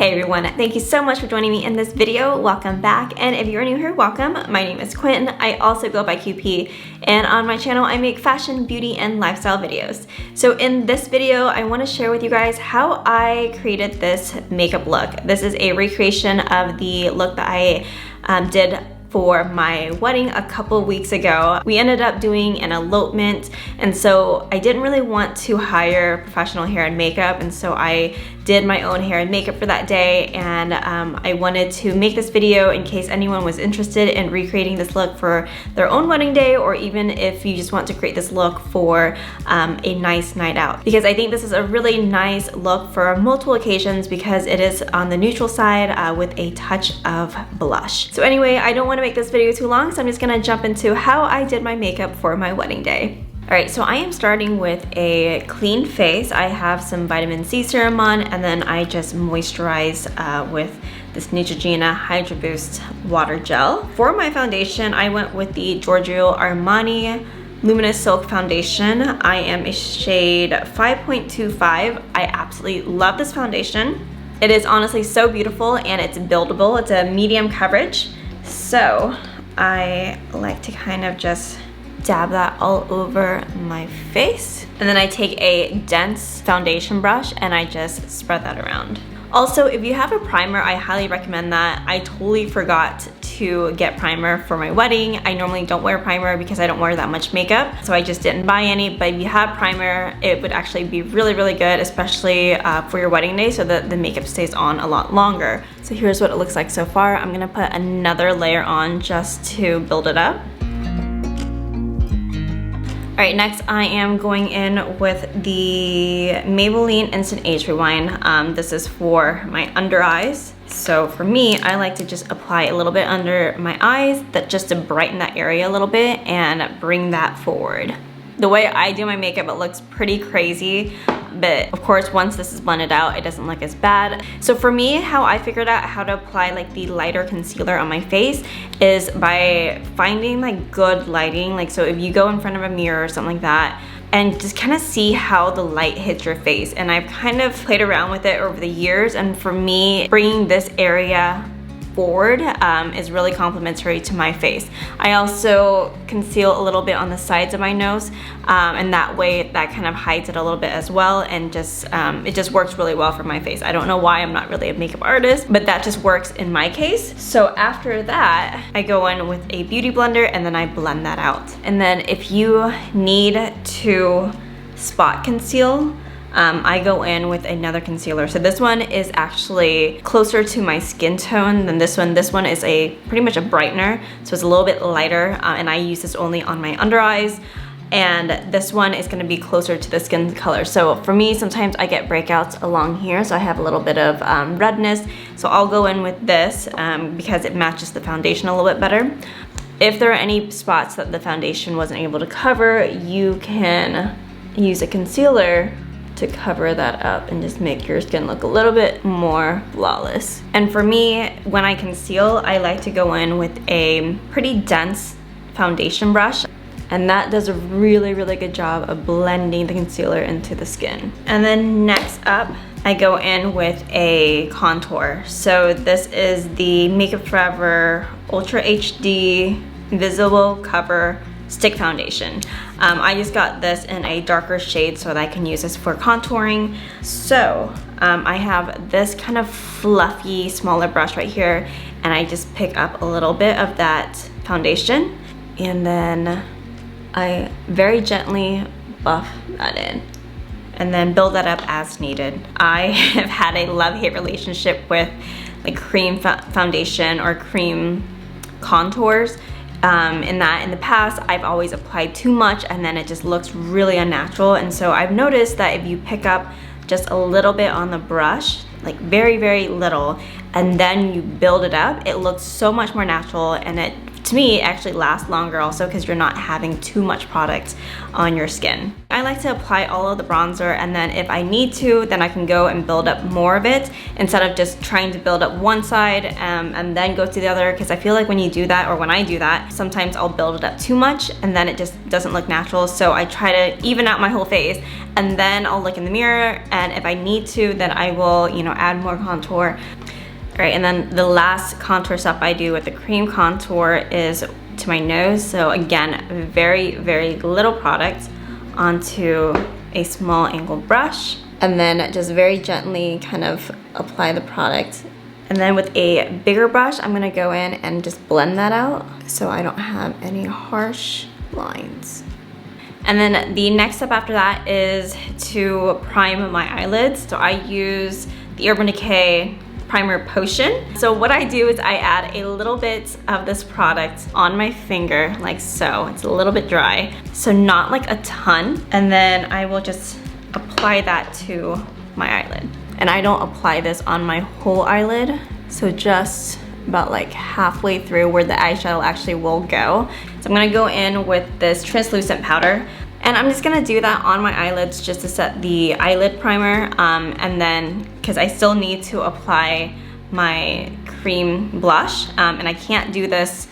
Hey everyone, thank you so much for joining me in this video. Welcome back, and if you're new here, welcome. My name is Quinn. I also go by QP, and on my channel I make fashion, beauty, and lifestyle videos. So in this video, I want to share with you guys how I created this makeup look. This is a recreation of the look that I did for my wedding a couple weeks ago. We ended up doing an elopement, and so I didn't really want to hire professional hair and makeup, and so I did my own hair and makeup for that day. And I wanted to make this video in case anyone was interested in recreating this look for their own wedding day, or even if you just want to create this look for a nice night out, because I think this is a really nice look for multiple occasions because it is on the neutral side with a touch of blush. So anyway, I don't want to make this video too long, so I'm just gonna jump into how I did my makeup for my wedding day. Alright, so I am starting with a clean face. I have some vitamin C serum on, and then I just moisturize with this Neutrogena Hydro Boost water gel. For my foundation, I went with the Giorgio Armani Luminous Silk Foundation. I am a shade 5.25. I absolutely love this foundation. It is honestly so beautiful, and it's buildable. It's a medium coverage. So I like to kind of just dab that all over my face, and then I take a dense foundation brush and I just spread that around. Also, if you have a primer, I highly recommend that. I totally forgot to get primer for my wedding. I normally don't wear primer because I don't wear that much makeup, so I just didn't buy any. But if you have primer, it would actually be really good, especially for your wedding day, so that the makeup stays on a lot longer. So here's what it looks like so far. I'm gonna put another layer on just to build it up. All right, next I am going in with the Maybelline Instant Age Rewind. This is for my under eyes. So for me, I like to just apply a little bit under my eyes, just to brighten that area a little bit and bring that forward. The way I do my makeup, it looks pretty crazy, but of course once this is blended out, it doesn't look as bad. So for me, how I figured out how to apply like the lighter concealer on my face is by finding like good lighting. Like, so if you go in front of a mirror or something like that, and just kind of see how the light hits your face. And I've kind of played around with it over the years, and for me, bringing this area forward is really complimentary to my face. I also conceal a little bit on the sides of my nose, and that way that kind of hides it a little bit as well, and just it just works really well for my face. I don't know why, I'm not really a makeup artist, but that just works in my case. So after that, I go in with a beauty blender and then I blend that out. And then if you need to spot conceal, I go in with another concealer. So this one is actually closer to my skin tone than this one. This one is pretty much a brightener, so it's a little bit lighter, and I use this only on my under eyes. And this one is gonna be closer to the skin color. So for me, sometimes I get breakouts along here, so I have a little bit of redness. So I'll go in with this because it matches the foundation a little bit better. If there are any spots that the foundation wasn't able to cover, you can use a concealer to cover that up and just make your skin look a little bit more flawless. And for me, when I conceal, I like to go in with a pretty dense foundation brush, and that does a really good job of blending the concealer into the skin. And then next up, I go in with a contour. So this is the Makeup Forever Ultra HD Invisible Cover Stick Foundation. I just got this in a darker shade so that I can use this for contouring. So I have this kind of fluffy, smaller brush right here, and I just pick up a little bit of that foundation, and then I very gently buff that in, and then build that up as needed. I have had a love-hate relationship with like cream foundation or cream contours. In the past, I've always applied too much, and then it just looks really unnatural. And so I've noticed that if you pick up just a little bit on the brush, like very little, and then you build it up, it looks so much more natural, and it, to me, it actually lasts longer also because you're not having too much product on your skin. I like to apply all of the bronzer, and then if I need to, then I can go and build up more of it instead of just trying to build up one side and then go to the other, because I feel like when you do that, or when I do that, sometimes I'll build it up too much and then it just doesn't look natural. So I try to even out my whole face, and then I'll look in the mirror, and if I need to, then I will, you know, add more contour. All right, and then the last contour step I do with the cream contour is to my nose. So again, very, very little product onto a small angled brush, and then just very gently kind of apply the product. And then with a bigger brush, I'm gonna go in and just blend that out so I don't have any harsh lines. And then the next step after that is to prime my eyelids. So I use the Urban Decay Primer Potion. So what I do is I add a little bit of this product on my finger, like so. It's a little bit dry, so not like a ton. And then I will just apply that to my eyelid. And I don't apply this on my whole eyelid, so just about like halfway through where the eyeshadow actually will go. So I'm gonna go in with this translucent powder, and I'm just gonna do that on my eyelids just to set the eyelid primer, and then, because I still need to apply my cream blush, and I can't do this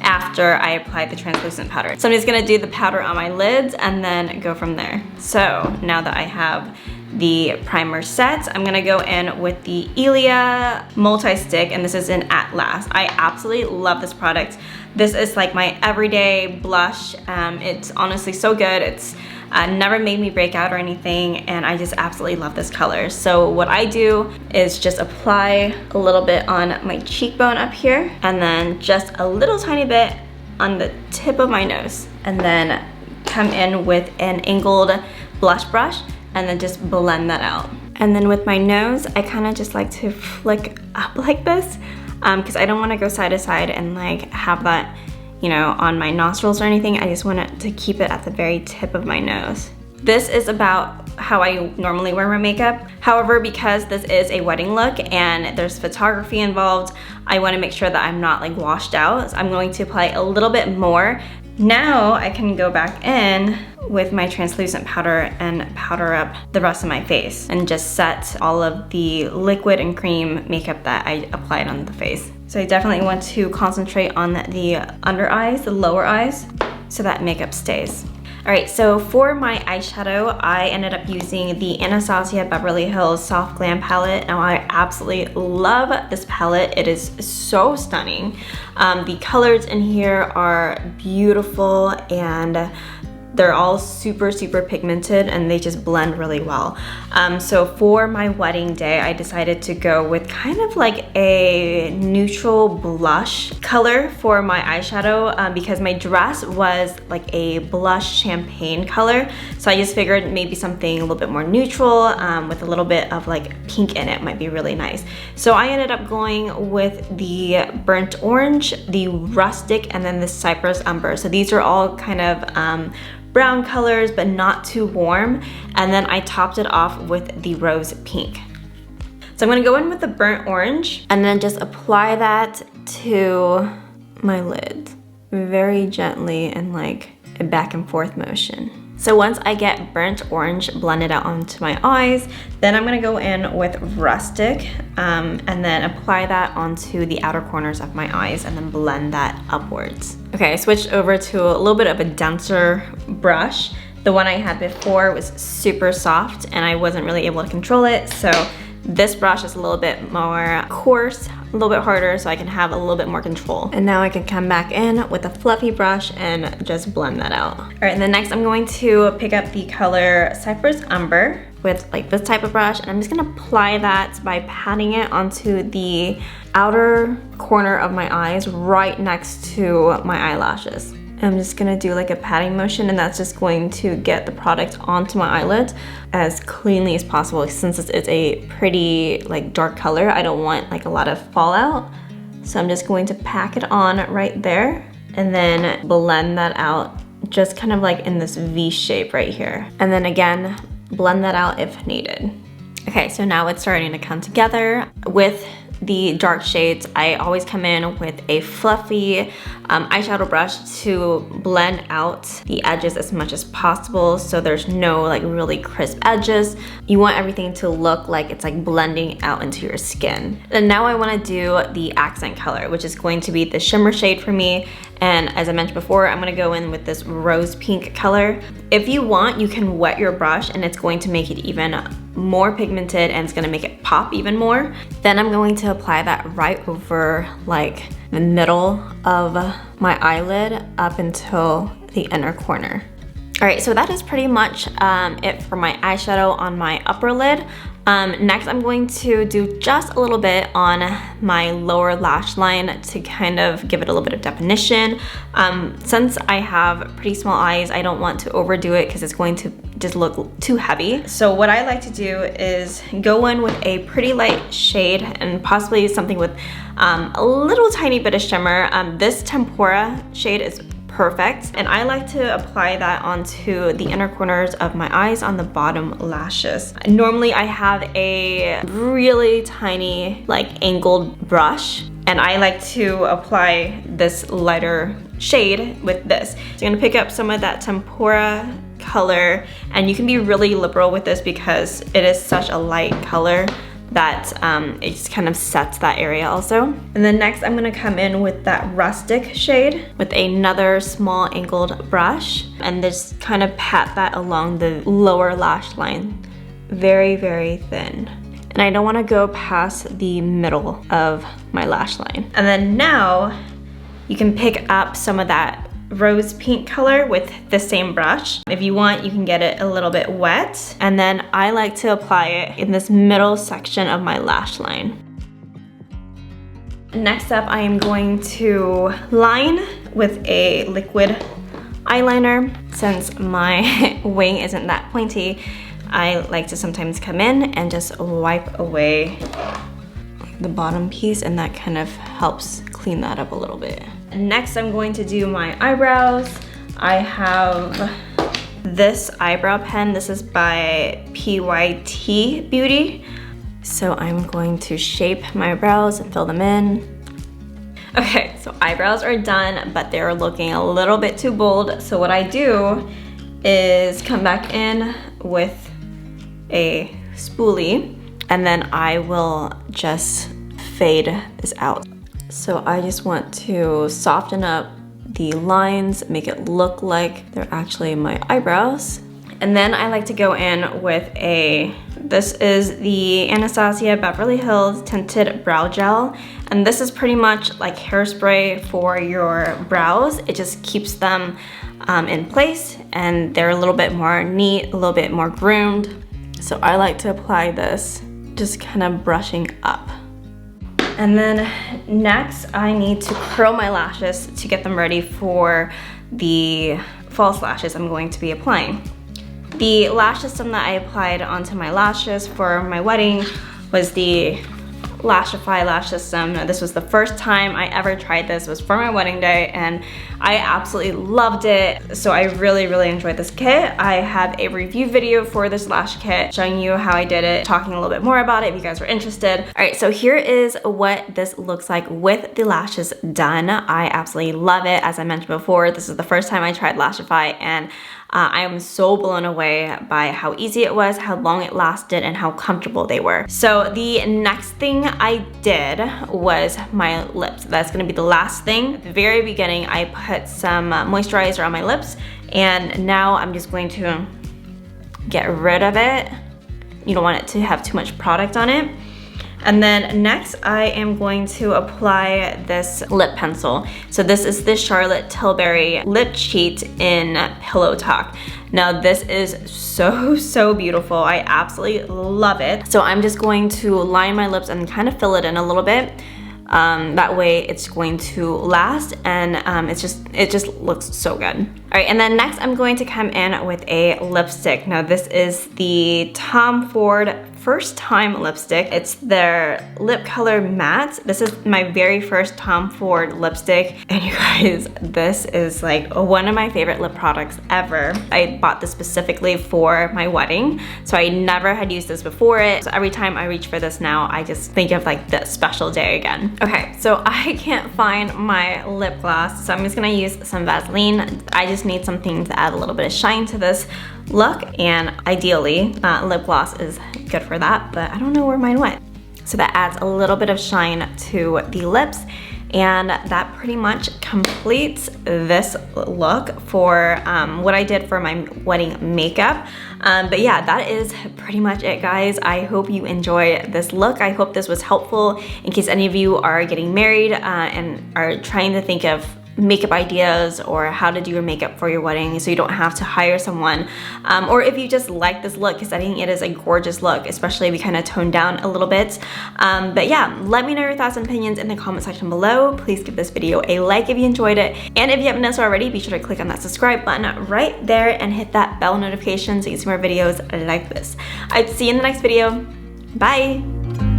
after I apply the translucent powder. So I'm just gonna do the powder on my lids and then go from there. So now that I have the primer set, I'm gonna go in with the Ilia multi-stick, and this is in At Last. I absolutely love this product. This is like my everyday blush. It's honestly so good. It's never made me break out or anything, and I just absolutely love this color. So what I do is just apply a little bit on my cheekbone up here, and then just a little tiny bit on the tip of my nose, and then come in with an angled blush brush and then just blend that out. And then with my nose, I kind of just like to flick up like this, because I don't want to go side to side and like have that, you know, on my nostrils or anything. I just want it to keep it at the very tip of my nose. This is about how I normally wear my makeup. However, because this is a wedding look and there's photography involved, I want to make sure that I'm not like washed out. So I'm going to apply a little bit more. Now I can go back in with my translucent powder and powder up the rest of my face and just set all of the liquid and cream makeup that I applied on the face. So I definitely want to concentrate on the under eyes, the lower eyes, so that makeup stays. All right, so for my eyeshadow, I ended up using the Anastasia Beverly Hills Soft Glam palette. Now I absolutely love this palette. It is so stunning. The colors in here are beautiful, and they're all super, super pigmented, and they just blend really well. So for my wedding day, I decided to go with kind of like a neutral blush color for my eyeshadow, because my dress was like a blush champagne color. So I just figured maybe something a little bit more neutral with a little bit of like pink in it might be really nice. So I ended up going with the burnt orange, the rustic, and then the cypress umber. So these are all kind of brown colors, but not too warm. And then I topped it off with the rose pink. So I'm gonna go in with the burnt orange and then just apply that to my lid very gently and like a back and forth motion. So once I get burnt orange blended out onto my eyes, then I'm gonna go in with rustic and then apply that onto the outer corners of my eyes and then blend that upwards. Okay, I switched over to a little bit of a denser brush. The one I had before was super soft and I wasn't really able to control it. So this brush is a little bit more coarse, a little bit harder, so I can have a little bit more control. And now I can come back in with a fluffy brush and just blend that out. All right, and then next I'm going to pick up the color Cypress Umber with like this type of brush, and I'm just gonna apply that by patting it onto the outer corner of my eyes right next to my eyelashes. I'm just gonna do like a patting motion, and that's just going to get the product onto my eyelids as cleanly as possible. Since it's a pretty like dark color, I don't want like a lot of fallout. So I'm just going to pack it on right there and then blend that out just kind of like in this V shape right here. And then again, blend that out if needed. Okay, so now it's starting to come together. With the dark shades, I always come in with a fluffy eyeshadow brush to blend out the edges as much as possible so there's no like really crisp edges. You want everything to look like it's like blending out into your skin. And now I want to do the accent color, which is going to be the shimmer shade for me. And as I mentioned before, I'm gonna go in with this rose pink color. If you want, you can wet your brush and it's going to make it even more pigmented and it's gonna make it pop even more. Then I'm going to apply that right over like the middle of my eyelid up until the inner corner. All right, so that is pretty much it for my eyeshadow on my upper lid. Next, I'm going to do just a little bit on my lower lash line to kind of give it a little bit of definition. Since I have pretty small eyes, I don't want to overdo it because it's going to just look too heavy. So what I like to do is go in with a pretty light shade and possibly something with a little tiny bit of shimmer. This tempera shade is perfect, and I like to apply that onto the inner corners of my eyes on the bottom lashes. Normally I have a really tiny like angled brush, and I like to apply this lighter shade with this. So I'm gonna pick up some of that tempera color, and you can be really liberal with this because it is such a light color that it just kind of sets that area also. And then next I'm gonna come in with that rustic shade with another small angled brush and just kind of pat that along the lower lash line, very, very thin. And I don't wanna go past the middle of my lash line. And then now you can pick up some of that rose pink color with the same brush. If you want, you can get it a little bit wet. And then I like to apply it in this middle section of my lash line. Next up, I am going to line with a liquid eyeliner. Since my wing isn't that pointy, I like to sometimes come in and just wipe away the bottom piece, and that kind of helps clean that up a little bit. Next, I'm going to do my eyebrows. I have this eyebrow pen. This is by PYT Beauty. So I'm going to shape my brows and fill them in. Okay, so eyebrows are done, but they're looking a little bit too bold. So what I do is come back in with a spoolie, and then I will just fade this out. So I just want to soften up the lines, make it look like they're actually my eyebrows. And then I like to go in with this is the Anastasia Beverly Hills Tinted Brow Gel. And this is pretty much like hairspray for your brows. It just keeps them in place, and they're a little bit more neat, a little bit more groomed. So I like to apply this, just kind of brushing up. And then next, I need to curl my lashes to get them ready for the false lashes I'm going to be applying. The lash system that I applied onto my lashes for my wedding was the Lashify lash system. This was the first time I ever tried this. It was for my wedding day, and I absolutely loved it. So I really, really enjoyed this kit. I have a review video for this lash kit showing you how I did it, talking a little bit more about it if you guys were interested. All right, so here is what this looks like with the lashes done. I absolutely love it. As I mentioned before, this is the first time I tried Lashify, and I am so blown away by how easy it was, how long it lasted, and how comfortable they were. So the next thing I did was my lips. That's gonna be the last thing. At the very beginning, I put some moisturizer on my lips, and now I'm just going to get rid of it. You don't want it to have too much product on it. And then next, I am going to apply this lip pencil. So this is the Charlotte Tilbury Lip Cheat in Pillow Talk. Now this is so, so beautiful. I absolutely love it. So I'm just going to line my lips and kind of fill it in a little bit. That way it's going to last, and it just looks so good. All right, and then next I'm going to come in with a lipstick. Now this is the Tom Ford First Time lipstick. It's their lip color matte. This is my very first Tom Ford lipstick, and you guys, this is like one of my favorite lip products ever. I bought this specifically for my wedding, so I never had used this before it. So every time I reach for this now, I just think of like this special day again. Okay, so I can't find my lip gloss, so I'm just gonna use some Vaseline. I just need something to add a little bit of shine to this look, and ideally lip gloss is good for that, but I don't know where mine went. So that adds a little bit of shine to the lips, And that pretty much completes this look for what I did for my wedding makeup. But yeah, that is pretty much it, guys. I hope you enjoy this look. I hope this was helpful in case any of you are getting married and are trying to think of makeup ideas or how to do your makeup for your wedding so you don't have to hire someone, or if you just like this look, because I think it is a gorgeous look, especially if you kind of tone down a little bit. But yeah, let me know your thoughts and opinions in the comment section below. Please give this video a like if you enjoyed it, and if you haven't done so already, be sure to click on that subscribe button right there and hit that bell notification so you can see more videos like this. I'll see you in the next video. Bye!